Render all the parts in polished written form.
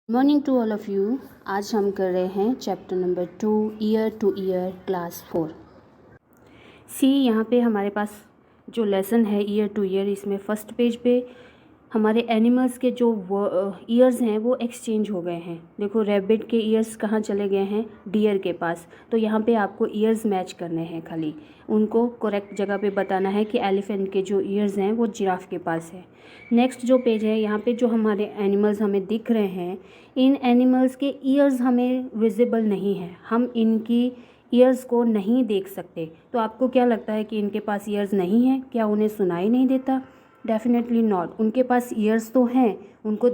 Morning to all of you. आज हम कर रहे हैं chapter number 2 year to year class 4। यहाँ पे हमारे पास जो लेसन है ईयर टू ईयर, इसमें फर्स्ट पेज पे हमारे एनिमल्स के जो ईयर्स हैं वो एक्सचेंज हो गए हैं। देखो रैबिट के ईयर्स कहाँ चले गए हैं, डियर के पास। तो यहाँ पे आपको ईयर्स मैच करने हैं, खाली उनको करेक्ट जगह पे बताना है कि एलिफेंट के जो ईयर्स हैं वो जिराफ के पास है। नेक्स्ट जो पेज है, यहाँ पे जो हमारे एनिमल्स हमें दिख रहे हैं, इन एनिमल्स के ईयर्स हमें विजिबल नहीं है, हम इनकी ईयर्स को नहीं देख सकते। तो आपको क्या लगता है कि इनके पास ईयर्स नहीं हैं? क्या उन्हें सुनाई नहीं देता? Definitely not. उनके पास ईयर्स तो हैं, उनको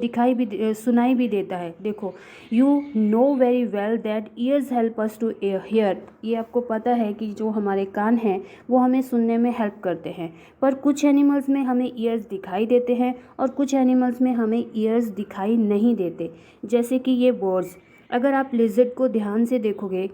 सुनाई भी देता है। देखो, you know very well that ears help us to hear. ये आपको पता है कि जो हमारे कान हैं वो हमें सुनने में हेल्प करते हैं। पर कुछ एनिमल्स में हमें ईयर्स दिखाई देते हैं और कुछ एनिमल्स में हमें ईयर्स दिखाई नहीं देते। जैसे कि ये बर्ड्स, अगर आप लिजर्ड को ध्यान से देखोगे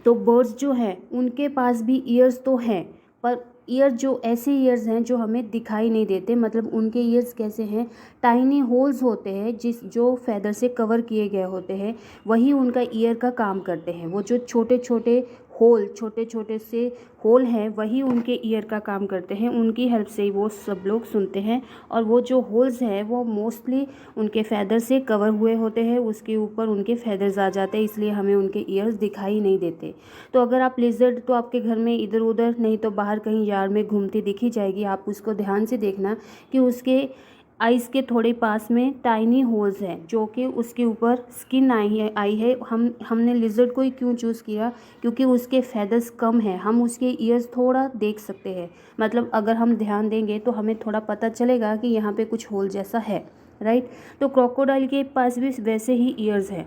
तो बर्ड्स जो हैं उनके पास भी ईयर्स तो हैं, पर ईयर जो ऐसे ईयर्स हैं जो हमें दिखाई नहीं देते। मतलब उनके ईयर्स कैसे हैं, टाइनी होल्स होते हैं जो फैदर से कवर किए गए होते हैं, वही उनका ईयर का काम करते हैं। वो जो छोटे छोटे से होल हैं वही उनके ईयर का काम करते हैं, उनकी हेल्प से ही वो सब लोग सुनते हैं। और वो जो होल्स हैं वो मोस्टली उनके फैदर से कवर हुए होते हैं, उसके ऊपर उनके फैदर्स आ जाते हैं, इसलिए हमें उनके ईयर्स दिखाई नहीं देते। तो अगर आप लिजर्ड तो आपके घर में इधर उधर नहीं तो बाहर कहीं यार्ड में घूमती दिखी जाएगी, आप उसको ध्यान से देखना कि उसके आइज़ के थोड़े पास में टाइनी होल्स हैं जो कि उसके ऊपर स्किन आई है। हमने लिजर्ड को ही क्यों चूज़ किया, क्योंकि उसके फैदर्स कम हैं, हम उसके ईयर्स थोड़ा देख सकते हैं। मतलब अगर हम ध्यान देंगे तो हमें थोड़ा पता चलेगा कि यहाँ पे कुछ होल जैसा है, राइट। तो क्रोकोडाइल के पास भी वैसे ही ईयर्स हैं।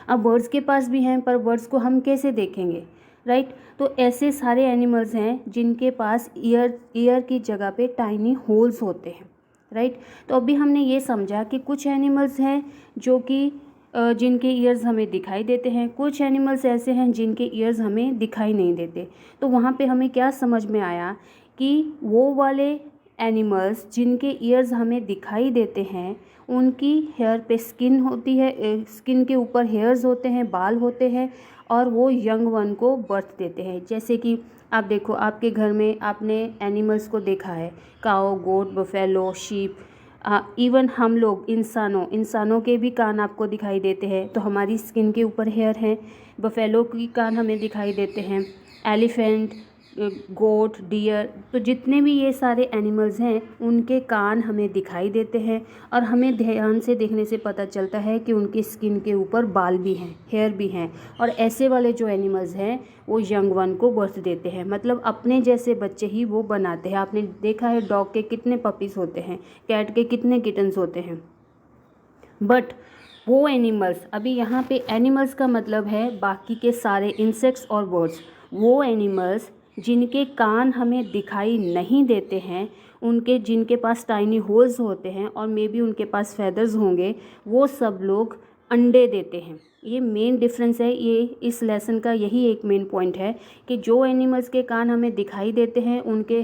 अब बर्ड्स के पास भी हैं, पर बर्ड्स को हम कैसे देखेंगे, राइट। तो ऐसे सारे एनिमल्स हैं जिनके पास ईयर की जगह पे टाइनी होल्स होते हैं, राइट। तो अभी हमने ये समझा कि कुछ एनिमल्स हैं जो कि जिनके ईयर्स हमें दिखाई देते हैं, कुछ एनिमल्स ऐसे हैं जिनके ईयर्स हमें दिखाई नहीं देते। तो वहाँ पे हमें क्या समझ में आया कि वो वाले एनिमल्स जिनके ईयर्स हमें दिखाई देते हैं उनकी हेयर पे स्किन होती है, स्किन के ऊपर हेयर्स होते हैं, बाल होते हैं, और वो यंग वन को बर्थ देते हैं। जैसे कि आप देखो, आपके घर में आपने एनिमल्स को देखा है, काओ, गोट, बफेलो, शीप। इवन हम लोग इंसानों के भी कान आपको दिखाई देते हैं, तो हमारी स्किन के ऊपर हेयर हैं। बफेलो की कान हमें दिखाई देते हैं, एलिफेंट, गोट, डियर, तो जितने भी ये सारे एनिमल्स हैं उनके कान हमें दिखाई देते हैं। और हमें ध्यान से देखने से पता चलता है कि उनकी स्किन के ऊपर बाल भी हैं, हेयर भी हैं। और ऐसे वाले जो एनिमल्स हैं वो यंग वन को बर्थ देते हैं, मतलब अपने जैसे बच्चे ही वो बनाते हैं। आपने देखा है डॉग के कितने पपीज़ होते हैं, कैट के कितने किटन्स होते हैं। बट वो एनिमल्स, अभी यहाँ पे एनिमल्स का मतलब है बाकी के सारे इंसेक्ट्स और बर्ड्स, वो एनिमल्स जिनके कान हमें दिखाई नहीं देते हैं, जिनके पास टाइनी होल्स होते हैं और मे बी उनके पास फैदर्स होंगे, वो सब लोग अंडे देते हैं। ये मेन डिफरेंस है, ये इस लेसन का यही एक मेन पॉइंट है कि जो एनिमल्स के कान हमें दिखाई देते हैं उनके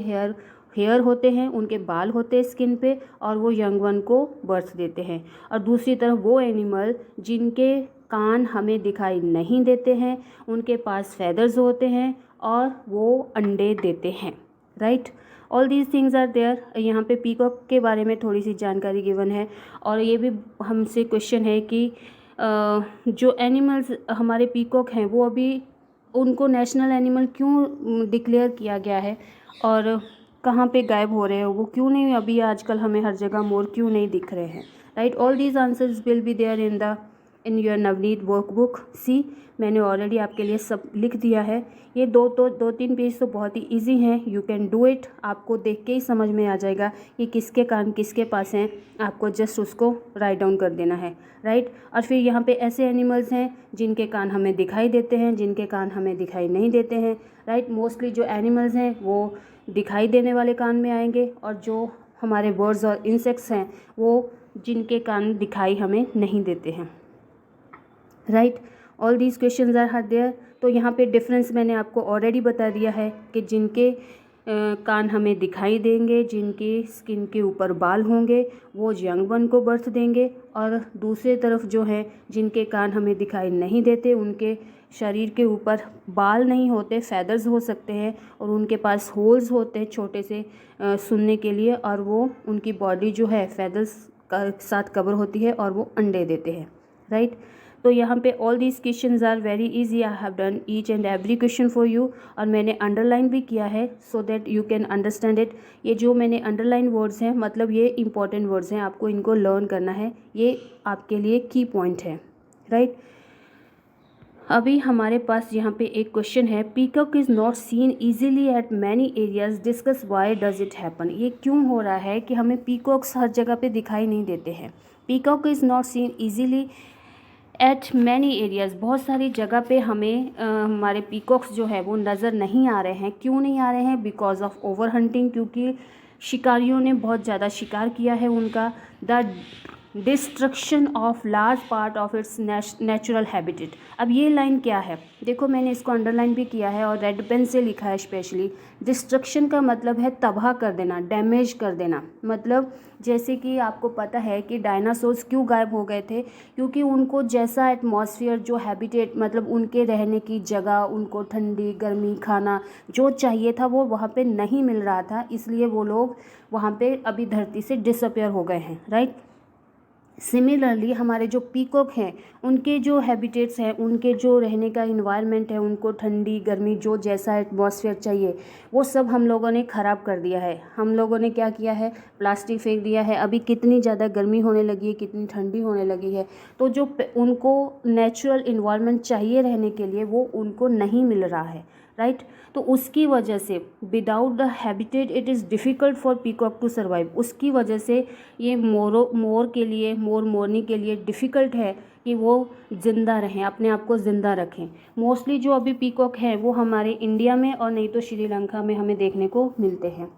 हेयर होते हैं, उनके बाल होते हैं स्किन पे, और वो यंग वन को बर्थ देते हैं। और दूसरी तरफ वो एनिमल जिनके कान हमें दिखाई नहीं देते हैं, उनके पास फैदर्स होते हैं और वो अंडे देते हैं, right. All these things are there. यहाँ पे पीकॉक के बारे में थोड़ी सी जानकारी गिवन है, और ये भी हमसे क्वेश्चन है कि जो एनिमल्स हमारे पीकॉक हैं वो अभी उनको नेशनल एनिमल क्यों डिक्लेयर किया गया है और कहाँ पे गायब हो रहे हैं, वो क्यों नहीं अभी आजकल हमें हर जगह मोर क्यों नहीं दिख रहे हैं, right. All these answers will be there in your Navneet workbook. See, मैंने ऑलरेडी आपके लिए सब लिख दिया है। ये दो तीन पेज तो बहुत ही इजी हैं, यू कैन डू इट। आपको देख के ही समझ में आ जाएगा कि किसके कान किसके पास हैं, आपको जस्ट उसको राइट डाउन कर देना है, राइट। और फिर यहाँ पे ऐसे एनिमल्स हैं जिनके कान हमें दिखाई देते हैं, जिनके कान हमें दिखाई नहीं देते हैं, राइट। मोस्टली जो एनिमल्स हैं वो दिखाई देने वाले कान में आएंगे, और जो हमारे बर्ड्स और इंसेक्ट्स हैं वो जिनके कान दिखाई हमें नहीं देते हैं, right. All these questions are there. तो यहाँ पे डिफरेंस मैंने आपको ऑलरेडी बता दिया है कि जिनके कान हमें दिखाई देंगे, जिनके स्किन के ऊपर बाल होंगे वो यंग वन को बर्थ देंगे, और दूसरे तरफ जो है जिनके कान हमें दिखाई नहीं देते, उनके शरीर के ऊपर बाल नहीं होते, फैदर्स हो सकते हैं, और उनके पास होल्स होते हैं छोटे से सुनने के लिए, और वो उनकी बॉडी जो है फैदर्स का साथ कवर होती है और वो अंडे देते हैं, राइट। तो यहाँ पे all these questions are very easy, I have done each and every question for you, और मैंने अंडरलाइन भी किया है so that you can understand it. ये जो मैंने अंडरलाइन वर्ड्स हैं मतलब ये इंपॉर्टेंट वर्ड्स हैं, आपको इनको लर्न करना है, ये आपके लिए की पॉइंट है, राइट। अभी हमारे पास यहाँ पे एक क्वेश्चन है, peacock is not seen easily eight many areas, discuss why does it happen. ये क्यों हो रहा है कि हमें पीकॉक्स हर जगह पे दिखाई नहीं देते हैं। Peacock is not seen easily eight many areas, बहुत सारी जगह पे हमें हमारे पीकॉक्स जो है वो नज़र नहीं आ रहे हैं। क्यों नहीं आ रहे हैं? बिकॉज ऑफ ओवर हंटिंग, क्योंकि शिकारियों ने बहुत ज़्यादा शिकार किया है उनका। The destruction of large part of its natural habitat. अब ये लाइन क्या है, देखो मैंने इसको अंडरलाइन भी किया है और रेड पेन से लिखा है स्पेशली। डिस्ट्रक्शन का मतलब है तबाह कर देना, डैमेज कर देना। मतलब जैसे कि आपको पता है कि डायनासोर्स क्यों गायब हो गए थे, क्योंकि उनको जैसा एटमॉस्फेयर, जो हैबिटेट मतलब उनके रहने की जगह, उनको ठंडी गर्मी खाना जो चाहिए था वो वहाँ पे नहीं मिल रहा था, इसलिए वो लोग वहाँ पे अभी धरती से डिसअपियर हो गए हैं, राइट। सिमिलरली हमारे जो पीकॉक हैं उनके जो हैबिटेट्स हैं, उनके जो रहने का इन्वायरमेंट है, उनको ठंडी गर्मी जो जैसा एटमॉस्फेयर चाहिए वो सब हम लोगों ने ख़राब कर दिया है। हम लोगों ने क्या किया है, प्लास्टिक फेंक दिया है। अभी कितनी ज़्यादा गर्मी होने लगी है, कितनी ठंडी होने लगी है, तो जो उनको नेचुरल इन्वायरमेंट चाहिए रहने के लिए वो उनको नहीं मिल रहा है, राइट। तो उसकी वजह से without the habitat it is difficult for peacock to survive. उसकी वजह से ये मोर के लिए, मोरनी के लिए डिफ़िकल्ट है कि वो ज़िंदा रहें, अपने आप को ज़िंदा रखें। मोस्टली जो अभी पीकॉक हैं वो हमारे इंडिया में और नहीं तो श्रीलंका में हमें देखने को मिलते हैं।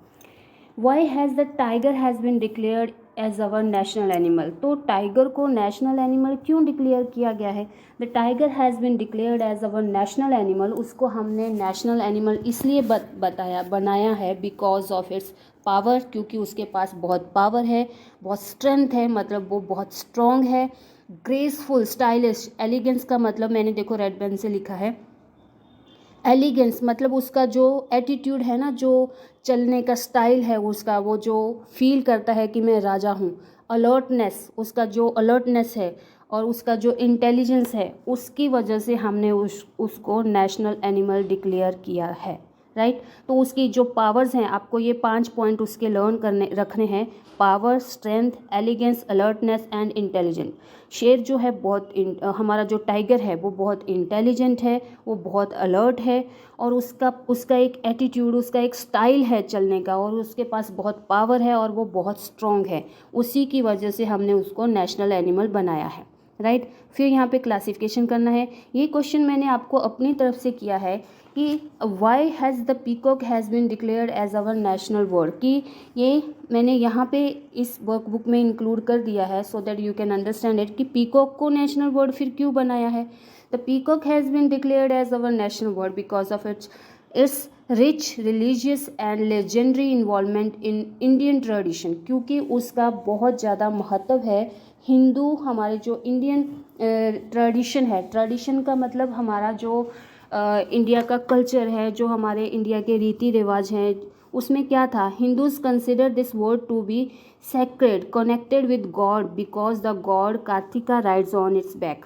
Why has the tiger has been declared as our national animal. तो टाइगर को नेशनल एनिमल क्यों डिक्लेयर किया गया है? The tiger has been declared as our national animal, उसको हमने नेशनल एनिमल इसलिए बनाया है बिकॉज ऑफ इट्स पावर, क्योंकि उसके पास बहुत पावर है, बहुत स्ट्रेंथ है, मतलब वो बहुत स्ट्रॉन्ग है। ग्रेसफुल, स्टाइलिश, एलिगेंस का मतलब मैंने देखो रेड पेन से लिखा है। एलिगेंस मतलब उसका जो एटीट्यूड है ना, जो चलने का स्टाइल है उसका, वो जो फील करता है कि मैं राजा हूँ। अलर्टनेस, उसका जो अलर्टनेस है और उसका जो इंटेलिजेंस है, उसकी वजह से हमने उसको नेशनल एनिमल डिक्लेयर किया है, राइट। तो उसकी जो पावर्स हैं, आपको ये 5 पॉइंट उसके लर्न रखने हैं। Power, strength, elegance, alertness and intelligent. शेर जो है हमारा जो टाइगर है वो बहुत इंटेलिजेंट है, वो बहुत अलर्ट है, और उसका एक एटीट्यूड, उसका एक स्टाइल है चलने का, और उसके पास बहुत पावर है और वो बहुत स्ट्रॉन्ग है। उसी की वजह से हमने उसको नेशनल एनिमल बनाया है, राइट। फिर यहाँ पे क्लासिफिकेशन करना है। ये क्वेश्चन मैंने आपको अपनी तरफ से किया है कि why has the peacock has been declared as our national bird, कि ये मैंने यहाँ पे इस वर्कबुक में इंक्लूड कर दिया है so that you can understand it कि पीकॉक को नेशनल बर्ड फिर क्यों बनाया है। The peacock has been declared as our national bird because of its rich religious and legendary involvement in Indian tradition, क्योंकि उसका बहुत ज़्यादा महत्व है हिंदू, हमारे जो इंडियन ट्रेडिशन है। ट्रेडिशन का मतलब हमारा जो इंडिया का कल्चर है, जो हमारे इंडिया के रीति रिवाज हैं, उसमें क्या था, Hindus consider this word to be sacred connected with god because the god Kartika rides on its back.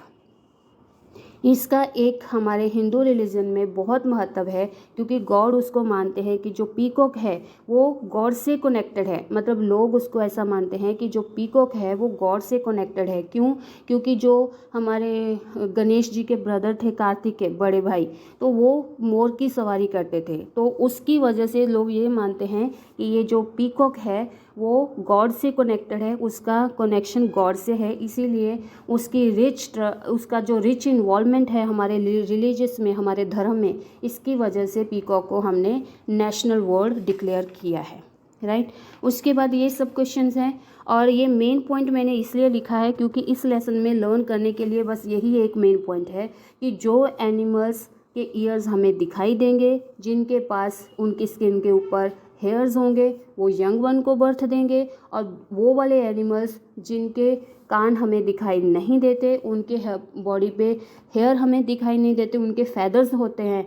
इसका एक हमारे हिंदू रिलीजन में बहुत महत्व है, क्योंकि गॉड उसको मानते हैं कि जो पीकॉक है वो गॉड से कनेक्टेड है। मतलब लोग उसको ऐसा मानते हैं कि जो पीकॉक है वो गॉड से कनेक्टेड है। क्यों? क्योंकि जो हमारे गणेश जी के ब्रदर थे, कार्तिक के बड़े भाई, तो वो मोर की सवारी करते थे, तो उसकी वजह से लोग ये मानते हैं कि ये जो पीकॉक है वो गॉड से कनेक्टेड है, उसका कनेक्शन गॉड से है। इसीलिए उसका जो रिच इन्वॉल्वमेंट है हमारे रिलीजियस में, हमारे धर्म में, इसकी वजह से पीकॉक को हमने नेशनल बर्ड डिक्लेयर किया है, राइट। उसके बाद ये सब क्वेश्चंस हैं, और ये मेन पॉइंट मैंने इसलिए लिखा है क्योंकि इस लेसन में लर्न करने के लिए बस यही एक मेन पॉइंट है कि जो एनिमल्स के ईयर्स हमें दिखाई देंगे। जिनके पास उनकी स्किन के ऊपर हेयर्स होंगे वो यंग वन को बर्थ देंगे, और वो वाले एनिमल्स जिनके कान हमें दिखाई नहीं देते, उनके बॉडी पे हेयर हमें दिखाई नहीं देते, उनके फेदर्स होते हैं,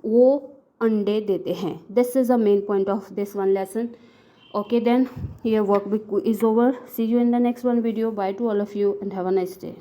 वो अंडे देते हैं। This is a main point of this one lesson. Okay, then your workbook is over. See you in the next one video. Bye to all of you and have a nice day.